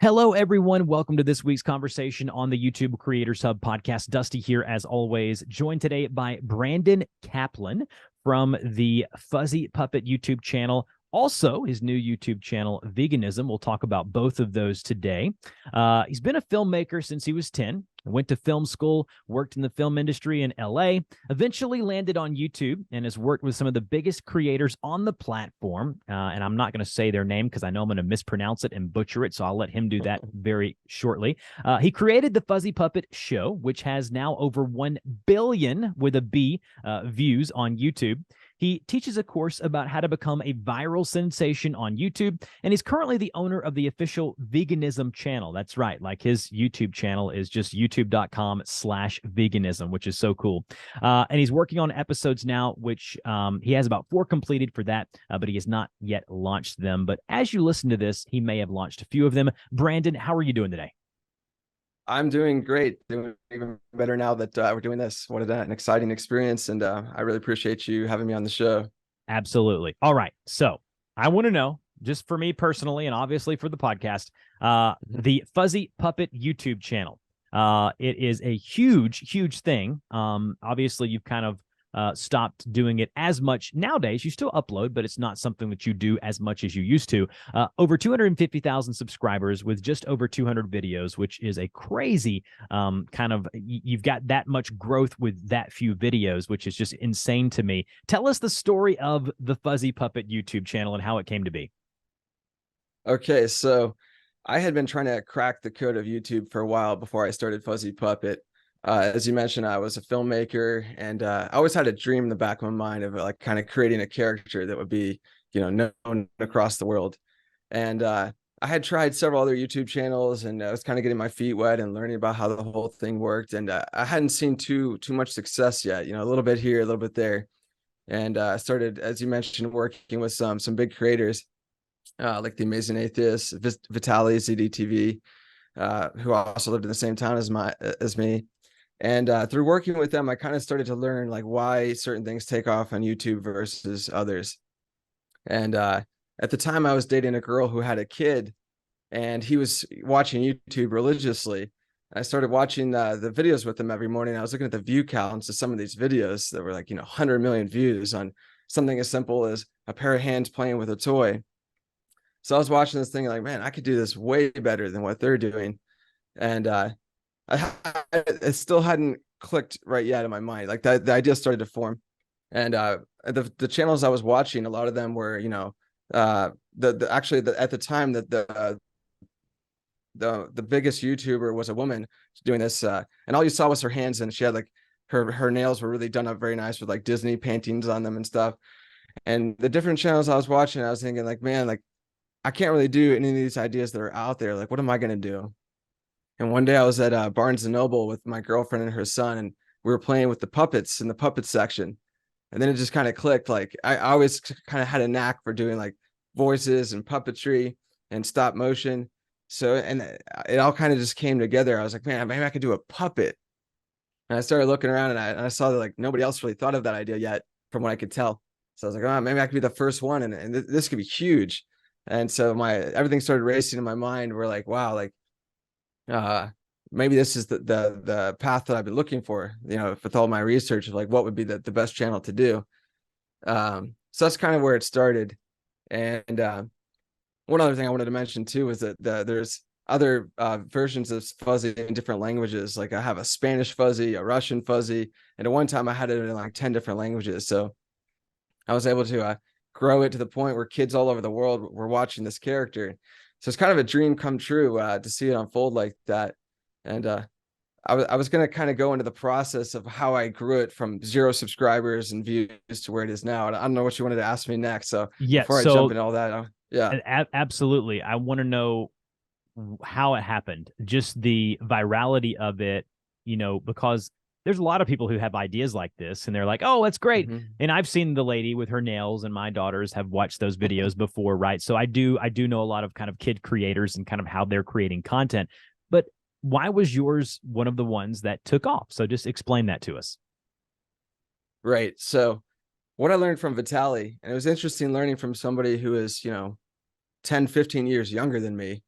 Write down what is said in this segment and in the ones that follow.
Hello, everyone. Welcome to this week's conversation on the YouTube Creators Hub podcast. Dusty here, as always, joined today by Brandon Kaplan from the Fuzzy Puppet YouTube channel. Also, his new YouTube channel, Veganism. We'll talk about both of those today. He's been a filmmaker since he was 10. Went to film school, worked in the film industry in LA, eventually landed on YouTube, and has worked with some of the biggest creators on the platform. And I'm not going to say their name because I know I'm going to mispronounce it and butcher it, so I'll let him do that very shortly. He created the Fuzzy Puppet Show, which has now over 1 billion with a B views on YouTube. He teaches a course about how to become a viral sensation on YouTube, and he's currently the owner of the official Veganism channel. That's right, like his YouTube channel is just youtube.com/veganism, which is so cool. And he's working on episodes now, which he has about 4 completed for that, but he has not yet launched them. But as you listen to this, he may have launched a few of them. Brandon, how are you doing today? I'm doing great, doing even better now that we're doing this. What an exciting experience, and I really appreciate you having me on the show. Absolutely. All right. So I want to know, just for me personally, and obviously for the podcast, the Fuzzy Puppet YouTube channel. It is a huge thing. Obviously, you've kind of stopped doing it as much nowadays. You still upload, but it's not something that you do as much as you used to. Over 250,000 subscribers with just over 200 videos, which is a crazy kind of, you've got that much growth with that few videos, which is just insane to me. Tell us the story of the Fuzzy Puppet YouTube channel and how it came to be. Okay, so I had been trying to crack the code of YouTube for a while before I started Fuzzy Puppet. As you mentioned, I was a filmmaker, and I always had a dream in the back of my mind of like kind of creating a character that would be, known across the world. And I had tried several other YouTube channels, and I was kind of getting my feet wet and learning about how the whole thing worked. And I hadn't seen too much success yet. A little bit here, a little bit there. And I started, as you mentioned, working with some big creators like the amazing Atheist, VitalyZdTv, who also lived in the same town as me. And through working with them, I kind of started to learn like why certain things take off on YouTube versus others. And at the time, I was dating a girl who had a kid, and he was watching YouTube religiously. I started watching the videos with him every morning. I was looking at the view counts of some of these videos that were like 100 million views on something as simple as a pair of hands playing with a toy. So I was watching this thing like, man, I could do this way better than what they're doing. And it still hadn't clicked right yet in my mind. Like the idea started to form. And the channels I was watching, a lot of them were, at the time that the biggest YouTuber was a woman doing this, and all you saw was her hands, and she had like her nails were really done up very nice with like Disney paintings on them and stuff. And the different channels I was watching, I was thinking like, man, like I can't really do any of these ideas that are out there. Like, what am I gonna do? And one day I was at Barnes & Noble with my girlfriend and her son, and we were playing with the puppets in the puppet section. And then it just kind of clicked. Like I always kind of had a knack for doing like voices and puppetry and stop motion. So, and it all kind of just came together. I was like, man, maybe I could do a puppet. And I started looking around, and I saw that like nobody else really thought of that idea yet from what I could tell. So I was like, oh, maybe I could be the first one, and this could be huge. And so everything started racing in my mind. We're like, wow, like, maybe this is the path that I've been looking for, with all my research of like what would be the best channel to do. So that's kind of where it started. And one other thing I wanted to mention too is that there's other versions of Fuzzy in different languages. Like I have a Spanish Fuzzy, a Russian Fuzzy, and at one time I had it in like 10 different languages. So I was able to grow it to the point where kids all over the world were watching this character. So it's kind of a dream come true to see it unfold like that. And I was going to kind of go into the process of how I grew it from 0 subscribers and views to where it is now. And I don't know what you wanted to ask me next. So Yeah, before I jump into all that, yeah. Absolutely. I want to know how it happened, just the virality of it, because there's a lot of people who have ideas like this and they're like, oh, that's great. Mm-hmm. And I've seen the lady with her nails, and my daughters have watched those videos before, right? So I do know a lot of kind of kid creators and kind of how they're creating content. But why was yours one of the ones that took off? So just explain that to us. Right. So what I learned from Vitaly, and it was interesting learning from somebody who is, 10, 15 years younger than me,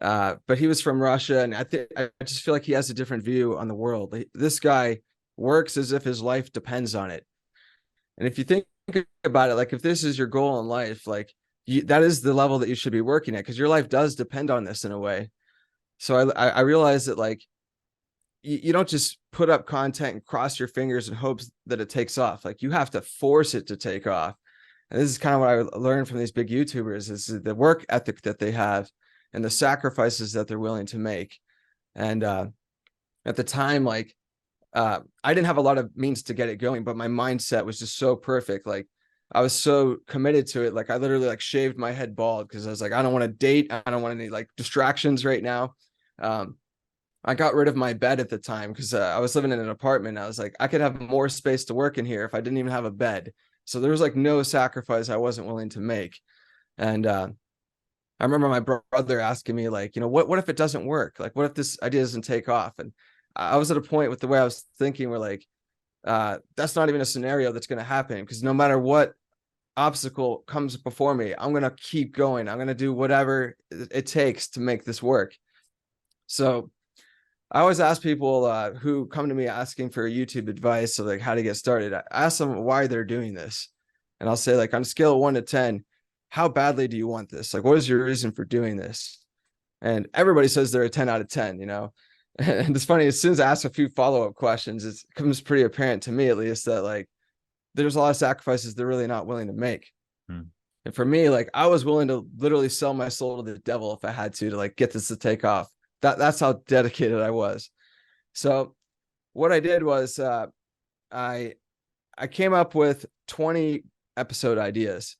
But he was from Russia, and I just feel like he has a different view on the world. This guy works as if his life depends on it. And if you think about it, like if this is your goal in life, like that is the level that you should be working at, because your life does depend on this in a way. So I realized that like you don't just put up content and cross your fingers and hopes that it takes off. Like you have to force it to take off. And this is kind of what I learned from these big YouTubers, is the work ethic that they have and the sacrifices that they're willing to make. And at the time, like I didn't have a lot of means to get it going, but my mindset was just so perfect. Like I was so committed to it. Like I literally like shaved my head bald because I was like, I don't want to date. I don't want any like distractions right now. I got rid of my bed at the time because I was living in an apartment. I was like, I could have more space to work in here if I didn't even have a bed. So there was like no sacrifice I wasn't willing to make. And I remember my brother asking me like, what if it doesn't work? Like, what if this idea doesn't take off? And I was at a point with the way I was thinking where like, that's not even a scenario that's going to happen, because no matter what obstacle comes before me, I'm going to keep going. I'm going to do whatever it takes to make this work. So I always ask people who come to me asking for YouTube advice of like how to get started. I ask them why they're doing this. And I'll say like, on a scale of 1 to 10, how badly do you want this? Like, what is your reason for doing this? And everybody says they're a 10 out of 10, And it's funny, as soon as I ask a few follow-up questions, it becomes pretty apparent to me, at least, that like there's a lot of sacrifices they're really not willing to make. And for me, like I was willing to literally sell my soul to the devil if I had to like get this to take off. That's how dedicated I was. So what I did was I came up with 20 episode ideas,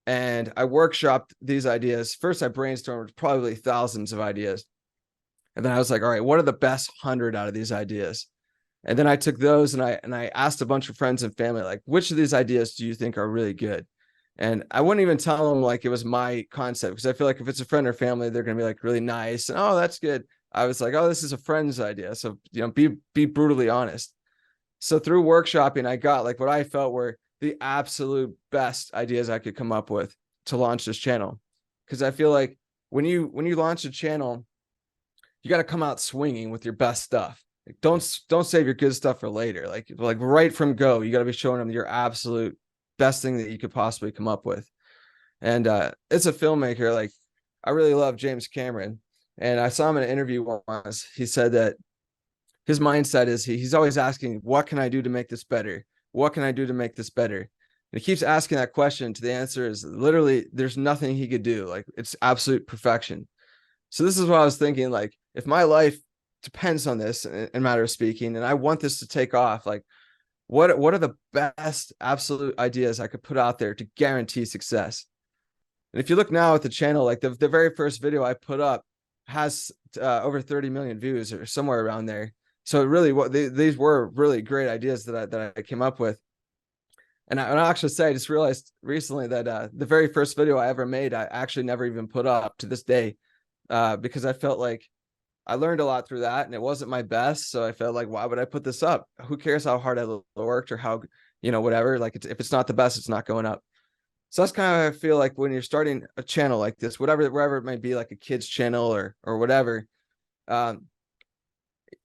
and I workshopped these ideas. First, I brainstormed probably thousands of ideas. And then I was like, all right, what are the best 100 out of these ideas? And then I took those and I asked a bunch of friends and family, like, which of these ideas do you think are really good? And I wouldn't even tell them like it was my concept, because I feel like if it's a friend or family, they're going to be like really nice. And, oh, that's good. I was like, oh, this is a friend's idea. So, be brutally honest. So through workshopping, I got like what I felt were the absolute best ideas I could come up with to launch this channel. Because I feel like when you launch a channel, you got to come out swinging with your best stuff. Like, don't save your good stuff for later. Like right from go, you got to be showing them your absolute best thing that you could possibly come up with. And it's a filmmaker. Like I really love James Cameron, and I saw him in an interview once. He said that his mindset is he's always asking, what can I do to make this better? What can I do to make this better? And he keeps asking that question to the answer is literally there's nothing he could do. Like it's absolute perfection. So this is what I was thinking, like if my life depends on this in a matter of speaking, and I want this to take off, like what are the best absolute ideas I could put out there to guarantee success? And if you look now at the channel, like the very first video I put up has over 30 million views or somewhere around there. So really these were really great ideas that I came up with. And I'll actually say, I just realized recently that the very first video I ever made, I actually never even put up to this day, because I felt like I learned a lot through that, and it wasn't my best. So I felt like, why would I put this up? Who cares how hard I worked or how, whatever, like if it's not the best, it's not going up. So that's kind of how I feel like when you're starting a channel like this, wherever it might be, like a kid's channel or whatever. I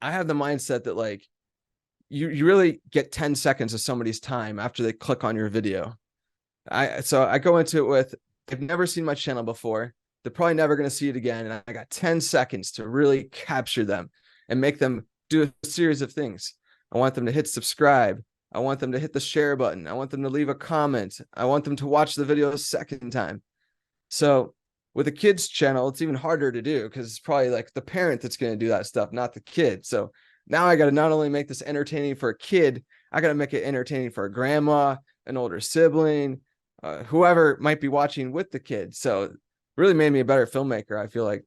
have the mindset that like you really get 10 seconds of somebody's time after they click on your video. So I go into it with, they've never seen my channel before. They're probably never going to see it again. And I got 10 seconds to really capture them and make them do a series of things. I want them to hit subscribe. I want them to hit the share button. I want them to leave a comment. I want them to watch the video a second time. So with a kid's channel, it's even harder to do, because it's probably like the parent that's going to do that stuff, not the kid. So now I got to not only make this entertaining for a kid, I got to make it entertaining for a grandma, an older sibling, whoever might be watching with the kid. So really made me a better filmmaker, I feel like.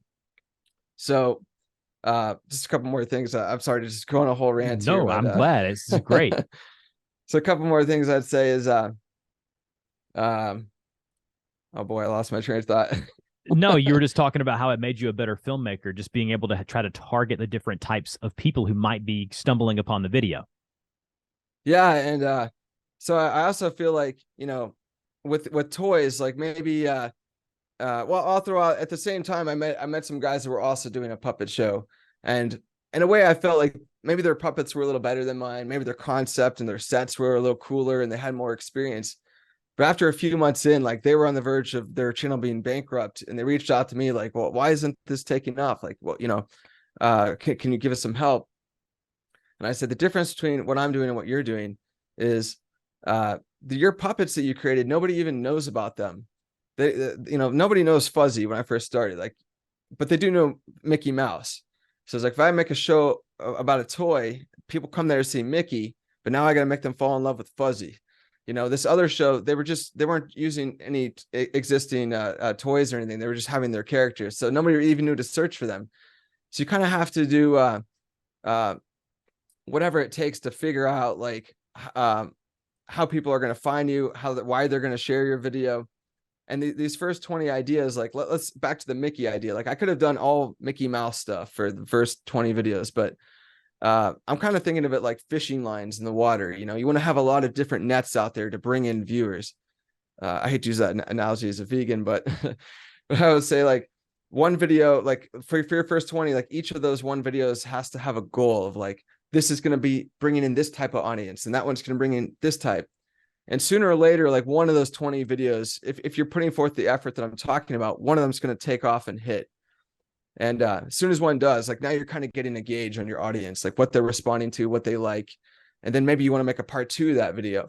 So just a couple more things. I'm sorry to just go on a whole rant here. No, I'm glad. It's great. So a couple more things I'd say is, oh boy, I lost my train of thought. No, you were just talking about how it made you a better filmmaker, just being able to try to target the different types of people who might be stumbling upon the video. Yeah. And so I also feel like, with toys, like maybe well, I'll throw out at the same time. I met some guys that were also doing a puppet show, and in a way, I felt like maybe their puppets were a little better than mine. Maybe their concept and their sets were a little cooler, and they had more experience. But after a few months in, like they were on the verge of their channel being bankrupt, and they reached out to me like, "Well, why isn't this taking off? Like, well, can you give us some help?" And I said, the difference between what I'm doing and what you're doing is your puppets that you created, nobody even knows about them. Nobody knows Fuzzy when I first started, like, but they do know Mickey Mouse. So it's like, if I make a show about a toy, people come there to see Mickey, but now I got to make them fall in love with Fuzzy. This other show, they weren't using any existing toys or anything. They were just having their characters. So nobody even knew to search for them. So you kind of have to do whatever it takes to figure out like how people are going to find you, why they're going to share your video. And these first 20 ideas, like let's back to the Mickey idea. Like I could have done all Mickey Mouse stuff for the first 20 videos, but I'm kind of thinking of it like fishing lines in the water. You want to have a lot of different nets out there to bring in viewers. I hate to use that analogy as a vegan, but, but I would say like one video, like for your first 20, like each of those one videos has to have a goal of like, this is going to be bringing in this type of audience, and that one's going to bring in this type. And sooner or later, like one of those 20 videos, if you're putting forth the effort that I'm talking about, one of them is going to take off and hit. And as soon as one does, like now you're kind of getting a gauge on your audience, like what they're responding to, what they like. And then maybe you want to make a part 2 of that video.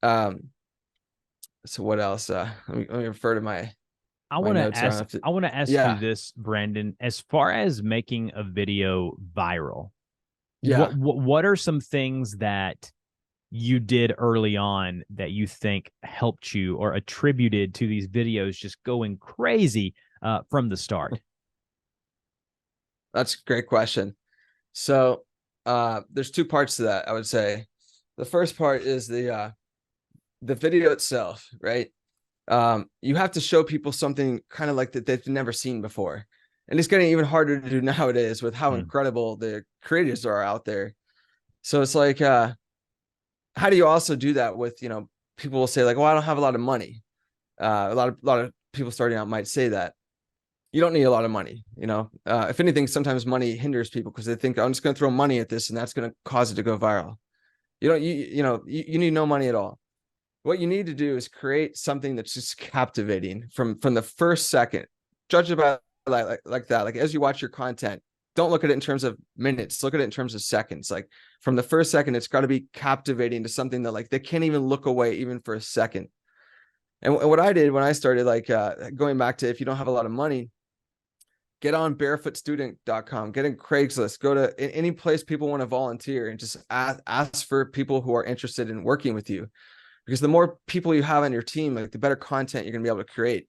So what else? Let me refer to my I want to ask yeah. you this, Brandon, as far as making a video viral. Yeah. What are some things that you did early on that you think helped you or attributed to these videos just going crazy from the start? That's a great question. So there's 2 parts to that, I would say. The first part is the video itself, right? You have to show people something kind of like that they've never seen before. And it's getting even harder to do nowadays with how incredible the creators are out there. So it's like, how do you also do that with, people will say like, well, I don't have a lot of money. A lot of people starting out might say that. You don't need a lot of money. If anything, sometimes money hinders people because they think, I'm just going to throw money at this and that's going to cause it to go viral. You need no money at all. What you need to do is create something that's just captivating from the first second. Judge about like that. Like as you watch your content, don't look at it in terms of minutes. Look at it in terms of seconds. Like from the first second, it's got to be captivating to something that like they can't even look away even for a second. And what I did when I started, like going back to, if you don't have a lot of money, get on barefootstudent.com, get in Craigslist, go to any place people want to volunteer, and just ask for people who are interested in working with you. Because the more people you have on your team, like the better content you're going to be able to create.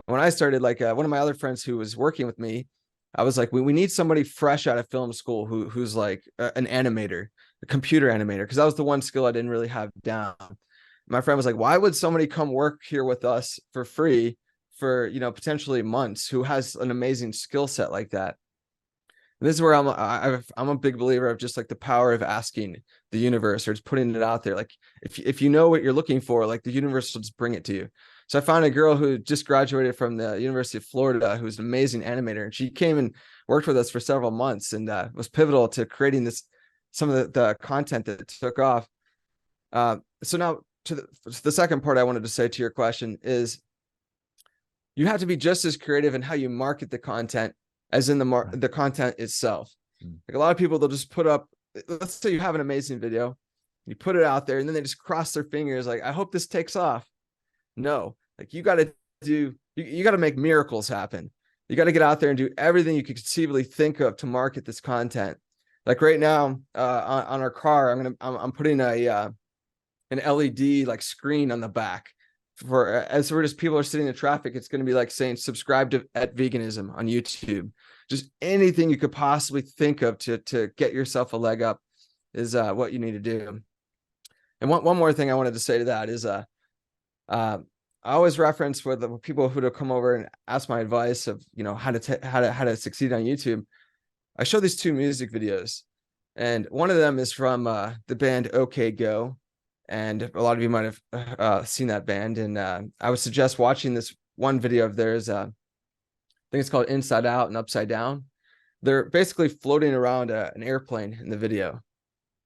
When I started, like one of my other friends who was working with me, I was like, we need somebody fresh out of film school who's like an animator, a computer animator, because that was the one skill I didn't really have down. My friend was like, why would somebody come work here with us for free for, potentially months, who has an amazing skill set like that? And this is where I'm a big believer of just like the power of asking the universe, or just putting it out there. Like if you know what you're looking for, like the universe will just bring it to you. So I found a girl who just graduated from the University of Florida, who's an amazing animator, and she came and worked with us for several months, and was pivotal to creating some of the content that took off. So now to the second part I wanted to say to your question is, you have to be just as creative in how you market the content as in the content itself. Like a lot of people, they'll just put up, let's say you have an amazing video, you put it out there, and then they just cross their fingers like, I hope this takes off. No, like you got to make miracles happen. You got to get out there and do everything you could conceivably think of to market this content. Like right now, on our car, I'm putting an LED like screen on the back for, as we're just people are sitting in traffic. It's going to be like saying subscribe to veganism on YouTube. Just anything you could possibly think of to get yourself a leg up is what you need to do. And one more thing I wanted to say to that is I always reference with the people who come over and ask my advice of how to succeed on YouTube. I show these 2 music videos, and one of them is from the band OK Go, and a lot of you might have seen that band. And I would suggest watching this one video of theirs. I think it's called Inside Out and Upside Down. They're basically floating around an airplane in the video.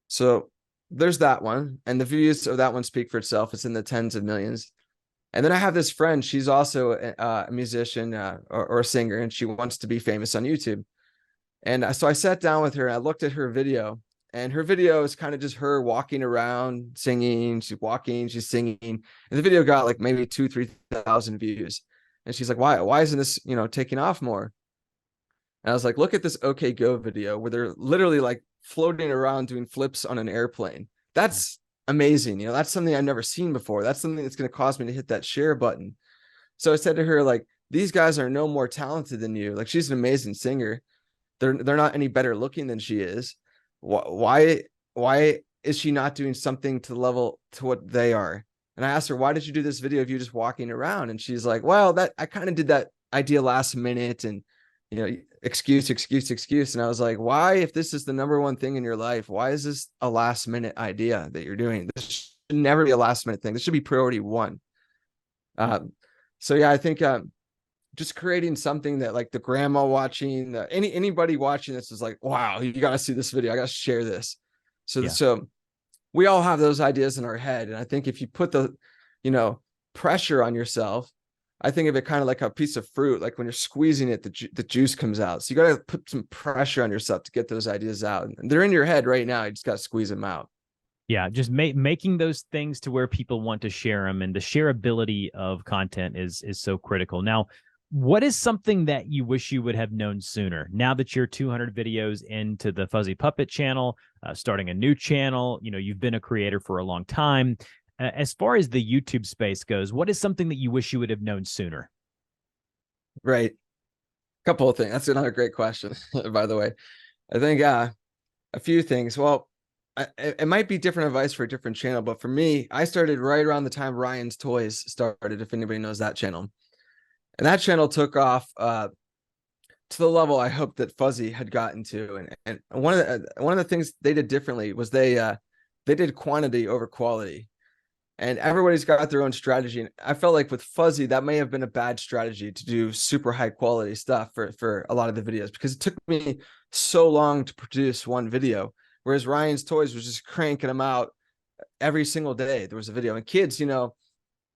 So there's that one, and the views of that one speak for itself. It's in the tens of millions. And then I have this friend. She's also a musician or a singer, and she wants to be famous on YouTube. And so I sat down with her and I looked at her video, and her video is kind of just her walking around, singing. She's walking, she's singing. And the video got like maybe 2,000-3,000 views. And she's like, why isn't this, taking off more? And I was like, look at this OK Go video where they're literally like floating around doing flips on an airplane. That's amazing. That's something I've never seen before. That's something that's going to cause me to hit that share button. So I said to her, like, these guys are no more talented than you. Like, she's an amazing singer. They're not any better looking than she is. Why is she not doing something to the level to what they are? And I asked her, why did you do this video of you just walking around? And she's like, well, that I kind of did that idea last minute, and excuse. And I was like, why, if this is the number one thing in your life, why is this a last minute idea that you're doing? This should never be a last minute thing. This should be priority one. So yeah, I think just creating something that, like, the grandma watching, anybody watching this is like, wow, you got to see this video. I got to share this. So we all have those ideas in our head. And I think if you put the, pressure on yourself, I think of it kind of like a piece of fruit. Like when you're squeezing it, the juice comes out. So you got to put some pressure on yourself to get those ideas out. And they're in your head right now. You just got to squeeze them out. Yeah, just making those things to where people want to share them, and the shareability of content is so critical. Now, what is something that you wish you would have known sooner? Now that you're 200 videos into the Fuzzy Puppet channel, starting a new channel, you've been a creator for a long time. As far as the YouTube space goes, what is something that you wish you would have known sooner? Right. Couple of things. That's another great question, by the way. I think a few things. Well, it might be different advice for a different channel, but for me, I started right around the time Ryan's Toys started, if anybody knows that channel. And that channel took off to the level I hoped that Fuzzy had gotten to. And one of the things they did differently was they did quantity over quality. And everybody's got their own strategy. And I felt like with Fuzzy, that may have been a bad strategy to do super high quality stuff for a lot of the videos, because it took me so long to produce one video. Whereas Ryan's Toys was just cranking them out every single day. There was a video. And kids,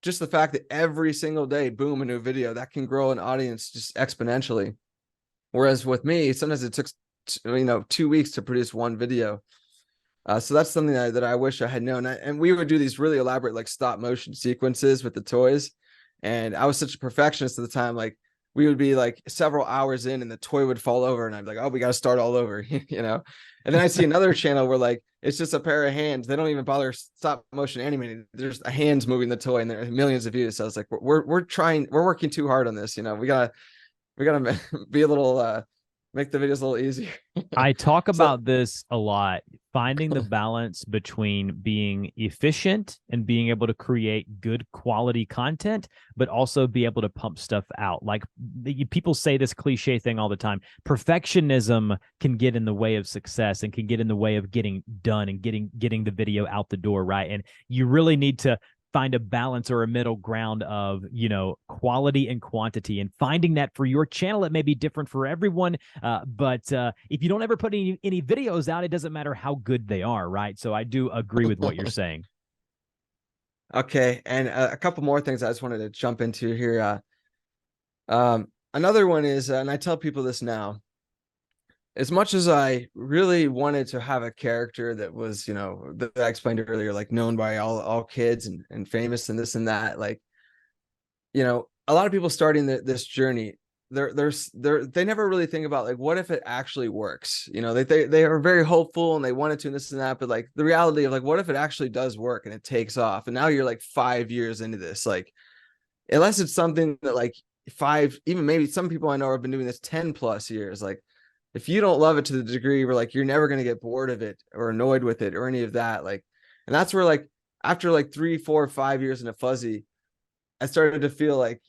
just the fact that every single day, boom, a new video, that can grow an audience just exponentially. Whereas with me, sometimes it took 2 weeks to produce one video. So that's something that I wish I had known. And we would do these really elaborate, like, stop motion sequences with the toys. And I was such a perfectionist at the time. Like, we would be like several hours in and the toy would fall over, and I'd be like, oh, we got to start all over, And then I see another channel where, like, it's just a pair of hands. They don't even bother stop motion animating. There's hands moving the toy, and there are millions of views. So I was like, we're working too hard on this. We gotta be a little, make the videos a little easier. I talk about this a lot, finding the balance between being efficient and being able to create good quality content, but also be able to pump stuff out. Like, people say this cliche thing all the time. Perfectionism can get in the way of success and can get in the way of getting done and getting the video out the door, right? And you really need to find a balance or a middle ground of, quality and quantity, and finding that for your channel. It may be different for everyone. But if you don't ever put any videos out, it doesn't matter how good they are. Right. So I do agree with what you're saying. Okay. And a couple more things I just wanted to jump into here. Another one is, and I tell people this now, as much as I really wanted to have a character that was, that I explained earlier, like known by all kids and famous and this and that, like, a lot of people starting this journey, they never really think about, like, what if it actually works? They are very hopeful and they wanted to and this and that, but, like, the reality of, like, what if it actually does work and it takes off? And now you're like 5 years into this, like, unless it's something that, like, even maybe some people I know have been doing this 10 plus years, like, if you don't love it to the degree where, like, you're never going to get bored of it or annoyed with it or any of that, like, and that's where, like, after like 3, 4, 5 years in a Fuzzy, I started to feel like,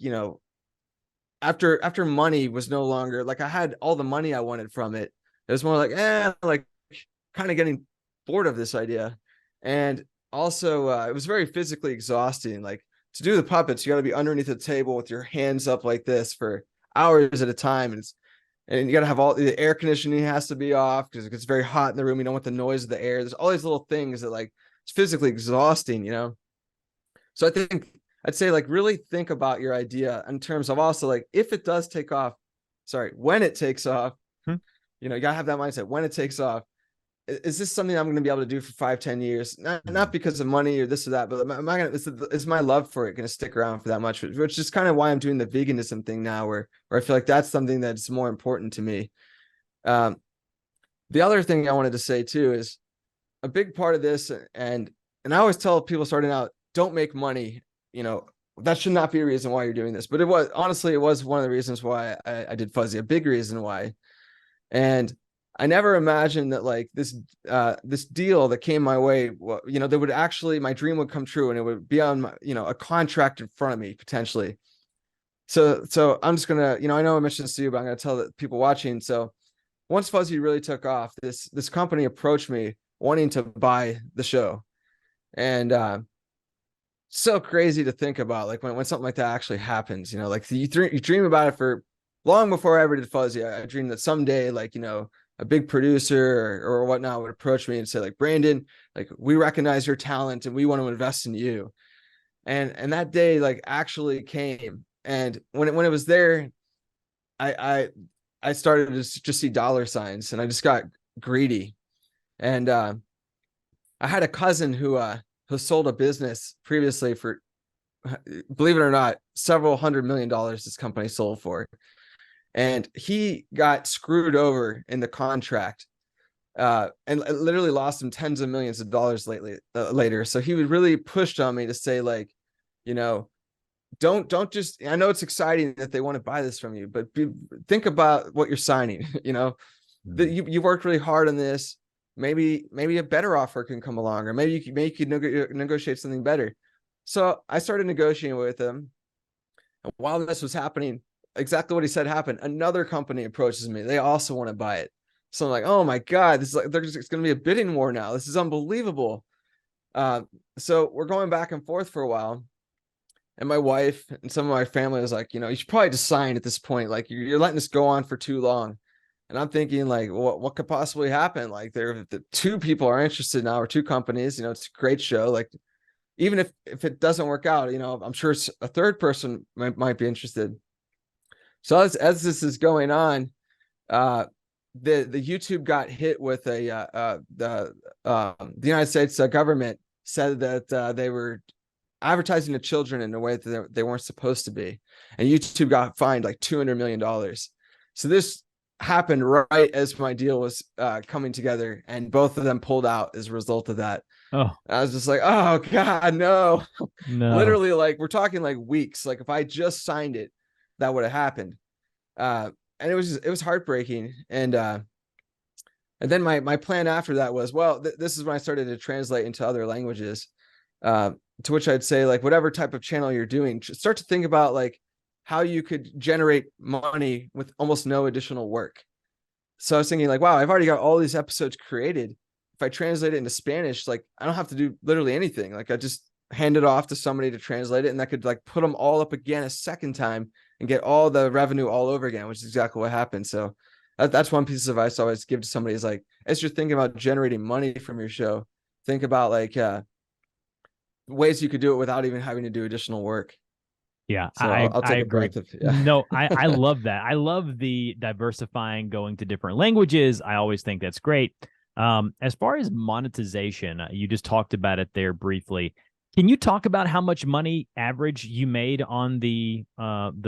after money was no longer, like, I had all the money I wanted from it. It was more like, like, kind of getting bored of this idea. And also, it was very physically exhausting. Like, to do the puppets, you got to be underneath the table with your hands up like this for hours at a time. And you got to have all the air conditioning has to be off because it gets very hot in the room. You don't want the noise of the air. There's all these little things that like it's physically exhausting, you know? So I think I'd say like really think about your idea in terms of also like if it does take off, when it takes off, you know, you gotta have that mindset when it takes off. Is this something I'm going to be able to do for 5-10 years? Not because of money or this or that, but am I going to, is my love for it going to stick around for that much? Which is kind of why I'm doing the veganism thing now, where I feel like that's something that's more important to me. The other thing I wanted to say too is a big part of this, and I always tell people starting out, don't make money. You know, that should not be a reason why you're doing this. But it was honestly, it was one of the reasons why I did Fuzzy, a big reason why. And I never imagined that like this deal that came my way, you know, that would actually, my dream would come true and it would be on my, you know, a contract in front of me potentially. So I'm just gonna, you know, I know I mentioned this to you, but I'm gonna tell the people watching. So once Fuzzy really took off, this company approached me wanting to buy the show, and so crazy to think about, like when something like that actually happens. You know, like you dream about it for long before I ever did Fuzzy. I dreamed that someday, like, you know, a big producer or whatnot would approach me and say like, Brandon, like we recognize your talent and we want to invest in you. And that day like actually came. And when it was there, I started to just see dollar signs and I just got greedy. And I had a cousin who sold a business previously for, believe it or not, several $100 million this company sold for. And he got screwed over in the contract and literally lost him tens of millions of dollars later. So he would really pushed on me to say like, you know, don't just, I know it's exciting that they want to buy this from you, but think about what you're signing. You know, that you worked really hard on this. Maybe a better offer can come along, or maybe you could negotiate something better. So I started negotiating with him. And while this was happening, exactly what he said happened. Another company approaches me. They also want to buy it. So I'm like, oh my God, this is like, it's going to be a bidding war now. This is unbelievable. So we're going back and forth for a while. And my wife and some of my family was like, you know, you should probably just sign at this point. Like you're letting this go on for too long. And I'm thinking like, what could possibly happen? Like the two people are interested now, or two companies, you know, it's a great show. Like even if it doesn't work out, you know, I'm sure a third person might be interested. So as this is going on, the YouTube got hit with the United States government said that they were advertising to children in a way that they weren't supposed to be, and YouTube got fined like $200 million. So this happened right as my deal was coming together, and both of them pulled out as a result of that. Oh, I was just like, oh God, no. no. Literally, like we're talking like weeks. Like if I just signed it, that would have happened. And it was heartbreaking. And then my plan after that was, well, this is when I started to translate into other languages, to which I'd say like, whatever type of channel you're doing, start to think about like how you could generate money with almost no additional work. So I was thinking like, wow, I've already got all these episodes created. If I translate it into Spanish, like I don't have to do literally anything. Like I just hand it off to somebody to translate it, and I could like put them all up again a second time and get all the revenue all over again, which is exactly what happened. So that's one piece of advice I always give to somebody is like, as you're thinking about generating money from your show, think about like ways you could do it without even having to do additional work. Yeah, So I'll I take a agree. breath. Yeah. No, I love that. I love the diversifying, going to different languages. I always think that's great. As far as monetization, you just talked about it there briefly. Can you talk about how much money average you made on the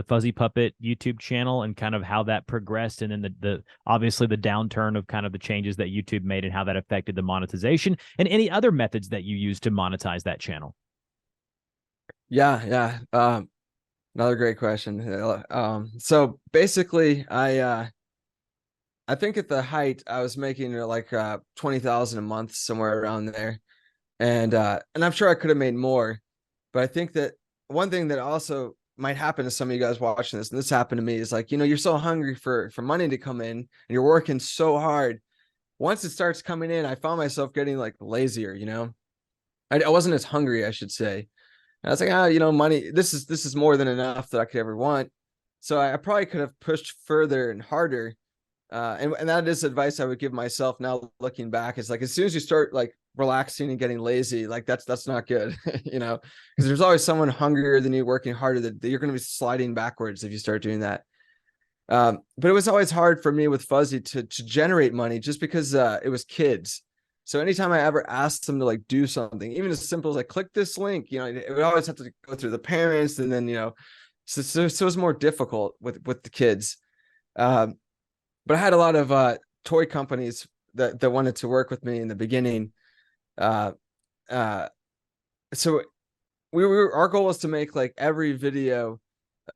Fuzzy Puppet YouTube channel, and kind of how that progressed, and then the obviously the downturn of kind of the changes that YouTube made and how that affected the monetization, and any other methods that you use to monetize that channel? Yeah. Another great question. So basically I think at the height I was making like 20,000 a month, somewhere around there. And I'm sure I could have made more, but I think that one thing that also might happen to some of you guys watching this, and this happened to me, is like, you know, you're so hungry for money to come in and you're working so hard. Once it starts coming in, I found myself getting like lazier, you know. I wasn't as hungry, I should say. And I was like, you know, money, this is more than enough that I could ever want. So I probably could have pushed further and harder. And that is advice I would give myself now looking back. It's like, as soon as you start like relaxing and getting lazy, like that's not good, you know, because there's always someone hungrier than you, working harder, that you're going to be sliding backwards if you start doing that. But it was always hard for me with Fuzzy to generate money, just because it was kids. So anytime I ever asked them to like do something, even as simple as like click this link, you know, it would always have to go through the parents, and then, you know, so it was more difficult with the kids. But I had a lot of toy companies that wanted to work with me in the beginning. Uh, uh, so our goal was to make like every video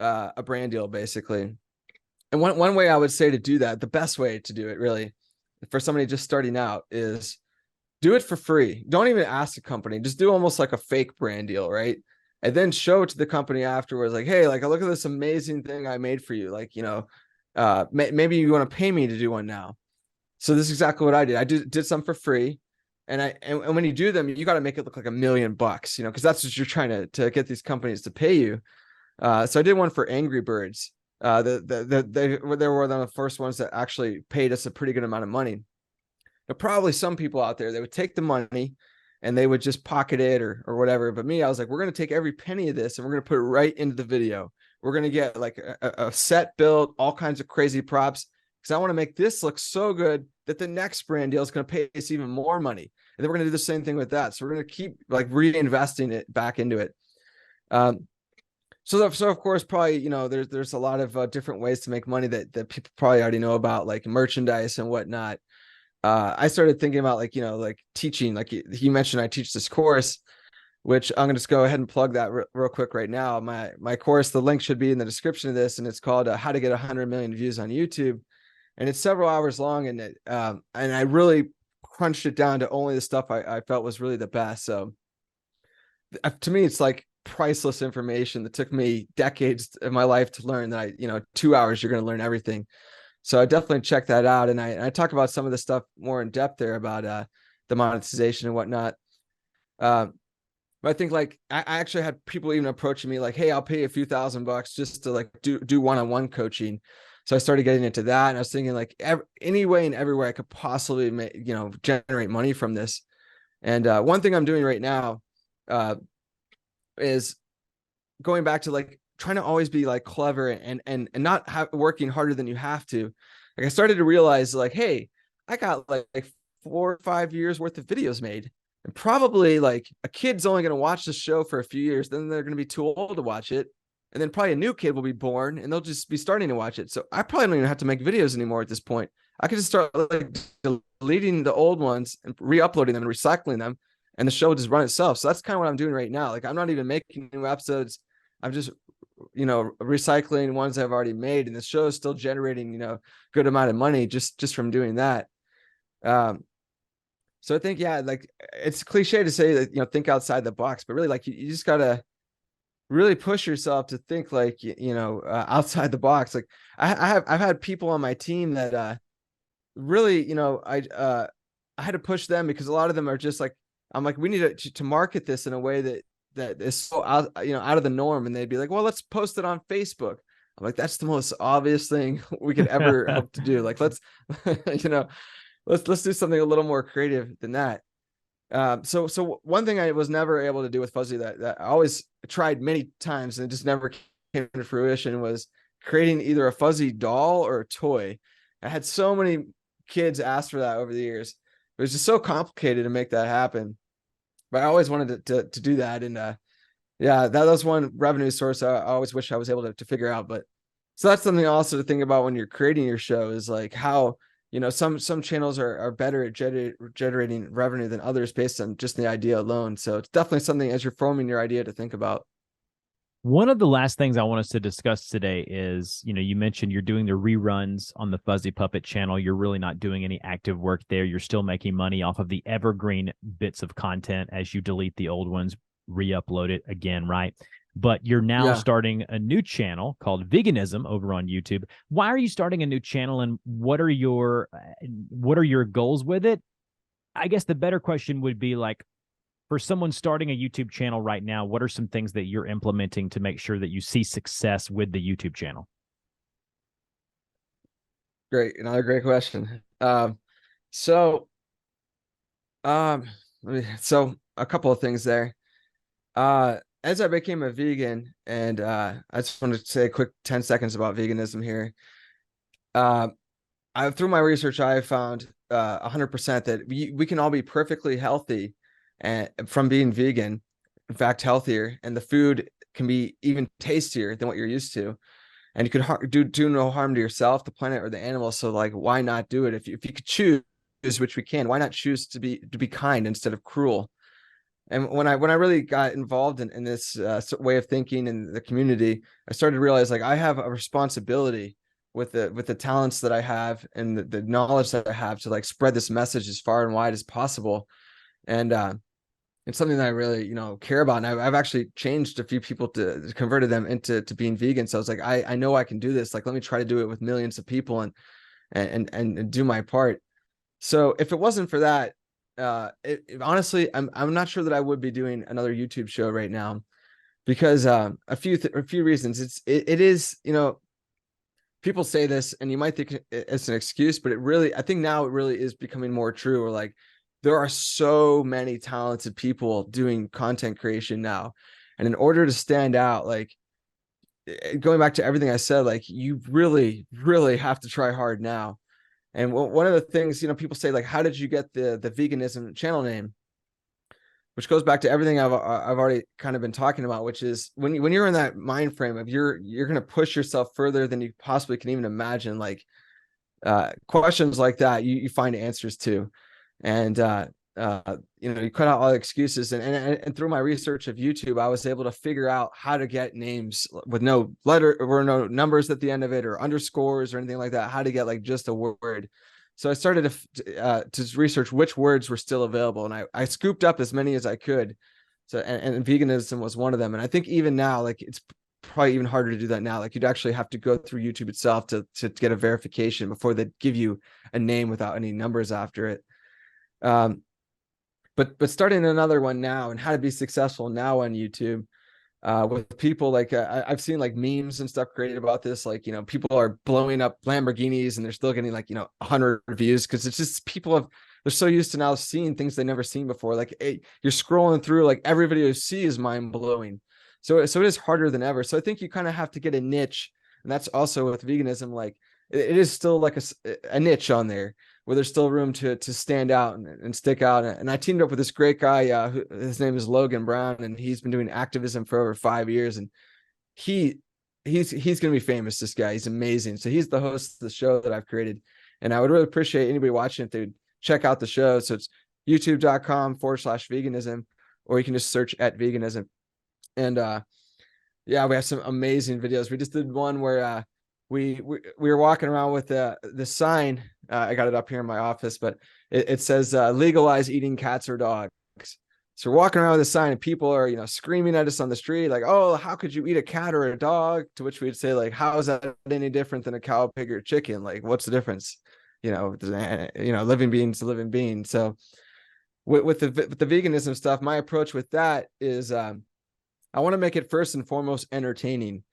a brand deal, basically. And one way I would say to do that, the best way to do it really for somebody just starting out, is do it for free. Don't even ask the company. Just do almost like a fake brand deal, right? And then show it to the company afterwards, like, hey, like, look at this amazing thing I made for you. Like, you know, maybe you want to pay me to do one now. So this is exactly what I did. I did some for free. And when you do them, you got to make it look like $1 million, you know, because that's what you're trying to get these companies to pay you. So I did one for Angry Birds. They were one of the first ones that actually paid us a pretty good amount of money. But probably some people out there, they would take the money and they would just pocket it or whatever. But me, I was like, we're going to take every penny of this and we're going to put it right into the video. We're going to get like a set built, all kinds of crazy props, because I want to make this look so good that the next brand deal is going to pay us even more money. And then we're going to do the same thing with that. So we're going to keep like reinvesting it back into it. So of course, probably, you know, there's a lot of different ways to make money that people probably already know about, like merchandise and whatnot. I started thinking about, like, you know, like teaching, like he mentioned, I teach this course, which I'm going to just go ahead and plug that real quick right now. My course, the link should be in the description of this, and it's called How to Get 100 Million Views on YouTube. And it's several hours long, and I really crunched it down to only the stuff I felt was really the best. So to me, it's like priceless information that took me decades of my life to learn, that 2 hours, you're going to learn everything. So I definitely check that out. And I talk about some of the stuff more in depth there about the monetization and whatnot. But I think, like, I actually had people even approaching me like, hey, I'll pay you a few $1,000 just to like do one-on-one coaching. So I started getting into that, and I was thinking, like, any way and every way I could possibly generate money from this. And one thing I'm doing right now is going back to like trying to always be like clever and not working harder than you have to. Like, I started to realize, like, hey, I got like 4 or 5 years worth of videos made, and probably like a kid's only going to watch the show for a few years, then they're going to be too old to watch it, and then probably a new kid will be born and they'll just be starting to watch it. So I probably don't even have to make videos anymore at this point. I could just start like deleting the old ones and re-uploading them and recycling them, and the show will just run itself. So that's kind of what I'm doing right now. Like, I'm not even making new episodes. I'm just recycling ones I've already made, and the show is still generating good amount of money just from doing that. So I think, yeah, like, it's cliche to say that think outside the box, but really, like, you just gotta really push yourself to think like outside the box. Like, I've had people on my team that really I had to push them, because a lot of them are just like, I'm like, we need to market this in a way that is so out of the norm, and they'd be like, well, let's post it on Facebook. I'm like, that's the most obvious thing we could ever hope to do. Like, let's let's do something a little more creative than that. So one thing I was never able to do with Fuzzy that I always tried many times and it just never came to fruition was creating either a Fuzzy doll or a toy. I had so many kids ask for that over the years. It was just so complicated to make that happen. But I always wanted to do that. And yeah, that was one revenue source I always wish I was able to figure out. But so that's something also to think about when you're creating your show, is like how some channels are better at generating revenue than others based on just the idea alone. So it's definitely something, as you're forming your idea, to think about. One of the last things I want us to discuss today is, you mentioned you're doing the reruns on the Fuzzy Puppet channel. You're really not doing any active work there. You're still making money off of the evergreen bits of content as you delete the old ones, re-upload it again, right? But you're now starting a new channel called Veganism over on YouTube. Why are you starting a new channel, and what are your goals with it? I guess the better question would be, like, For someone starting a YouTube channel right now, what are some things that you're implementing to make sure that you see success with the YouTube channel? Great, another great question. So, so a couple of things there. As I became a vegan, and I just want to say a quick 10 seconds about veganism here. Through my research, I have found 100% that we can all be perfectly healthy and from being vegan, in fact, healthier, and the food can be even tastier than what you're used to. And you could do no harm to yourself, the planet, or the animals. So like, why not do it? If you could choose, which we can, why not choose to be kind instead of cruel? And when I really got involved in this way of thinking in the community, I started to realize like I have a responsibility with the talents that I have and the knowledge that I have to like spread this message as far and wide as possible. And it's something that I really, care about. And I've actually changed a few people to converted them into being vegan. So I was like, I know I can do this. Like, let me try to do it with millions of people and do my part. So if it wasn't for that, honestly, I'm not sure that I would be doing another YouTube show right now, because a few reasons. It is, people say this and you might think it's an excuse, but I think now it really is becoming more true. Or like, there are so many talented people doing content creation now. And in order to stand out, like going back to everything I said, like you really, really have to try hard now. And one of the things, people say, like, how did you get the veganism channel name? Which goes back to everything I've already kind of been talking about, which is when you're in that mind frame of you're going to push yourself further than you possibly can even imagine, like questions like that, you find answers to. And you cut out all the excuses, and through my research of YouTube, I was able to figure out how to get names with no letter or no numbers at the end of it or underscores or anything like that, how to get like just a word. So I started to research which words were still available, and I scooped up as many as I could. So and veganism was one of them. And I think even now, like it's probably even harder to do that now. Like you'd actually have to go through YouTube itself to get a verification before they give you a name without any numbers after it. But starting another one now, and how to be successful now on YouTube, with people like I've seen like memes and stuff created about this. Like, people are blowing up Lamborghinis and they're still getting like, 100 views, because it's just they're so used to now seeing things they've never seen before. Like you're scrolling through, like every video you see is mind blowing. So it is harder than ever. So I think you kind of have to get a niche, and that's also with veganism. Like it is still like a niche on there where there's still room to stand out and stick out. And I teamed up with this great guy, his name is Logan Brown, and he's been doing activism for over 5 years. And he's going to be famous. This guy, he's amazing. So he's the host of the show that I've created. And I would really appreciate anybody watching if they would check out the show. So it's youtube.com/veganism, or you can just search at veganism. And yeah, we have some amazing videos. We just did one where we were walking around with the sign. I got it up here in my office, but it says legalize eating cats or dogs. So we're walking around with a sign, and people are, screaming at us on the street, like, "Oh, how could you eat a cat or a dog?" To which we'd say, like, "How is that any different than a cow, pig, or chicken? Like, what's the difference? Living beings to living beings." So with the veganism stuff, my approach with that is I want to make it first and foremost entertaining,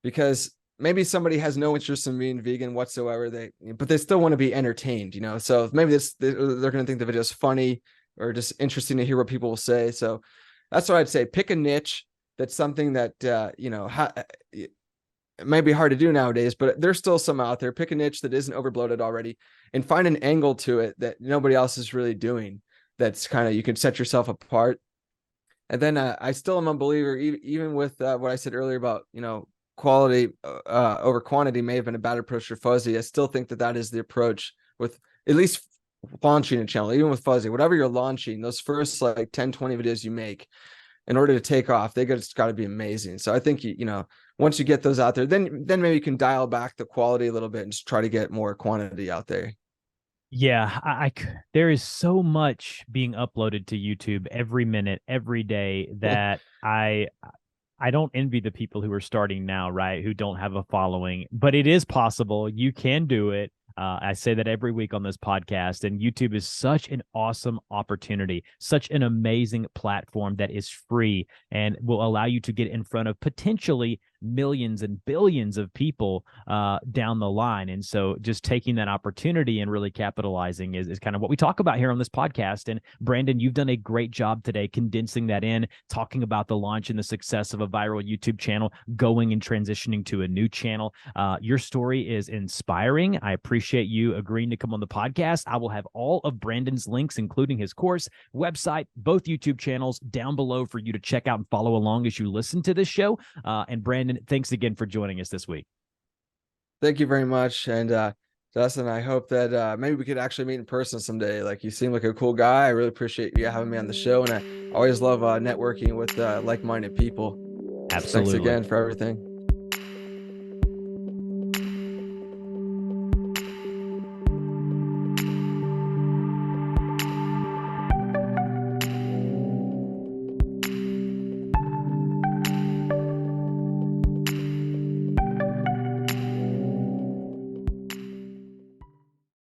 because maybe somebody has no interest in being vegan whatsoever, but they still want to be entertained, so maybe they're going to think the video is funny or just interesting to hear what people will say. So that's what I'd say. Pick a niche. That's something that it might be hard to do nowadays, but there's still some out there. Pick a niche that isn't overbloated already, and find an angle to it that nobody else is really doing. That's kind of, you can set yourself apart. And then I still am a believer, even with what I said earlier about, quality over quantity may have been a bad approach for Fuzzy. I still think that is the approach with at least launching a channel. Even with Fuzzy, whatever you're launching, those first like 10-20 videos you make, in order to take off, it's got to be amazing. So I think once you get those out there, then maybe you can dial back the quality a little bit and just try to get more quantity out there. Yeah, there is so much being uploaded to YouTube every minute, every day, that I don't envy the people who are starting now, right? Who don't have a following, but it is possible. You can do it. I say that every week on this podcast, and YouTube is such an awesome opportunity, such an amazing platform that is free and will allow you to get in front of potentially millions and billions of people down the line. And so just taking that opportunity and really capitalizing is kind of what we talk about here on this podcast. And Brandon, you've done a great job today condensing that in, talking about the launch and the success of a viral YouTube channel, going and transitioning to a new channel. Your story is inspiring. I appreciate you agreeing to come on the podcast. I will have all of Brandon's links, including his course, website, both YouTube channels down below for you to check out and follow along as you listen to this show. And Brandon, thanks again for joining us this week. Thank you very much. And Dustin, I hope that maybe we could actually meet in person someday. Like, you seem like a cool guy. I really appreciate you having me on the show. And I always love networking with like-minded people. Absolutely. Thanks again for everything.